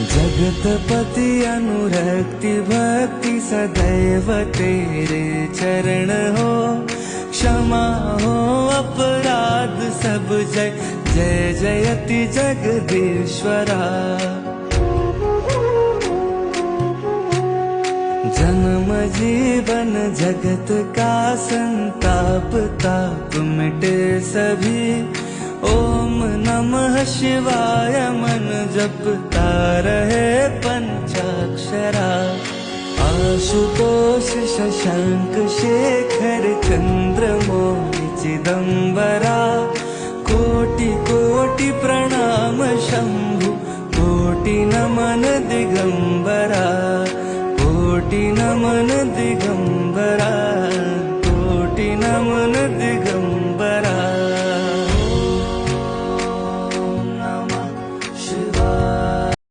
जगतपति अनुरक्ति भक्ति सदैव तेरे चरण हो। क्षमा हो अपराध सब जय जय जयति जगदीश्वरा। जन्म जीवन जगत का संताप ताप मिटे सभी। ओम नमः शिवाय मन जपता रहे पंचाक्षरा। आशुतोष शशांक शेखर चंद्रमौलि चिदंबरा। कोटि कोटि प्रणाम शंभु कोटि नमन दिगंबरा।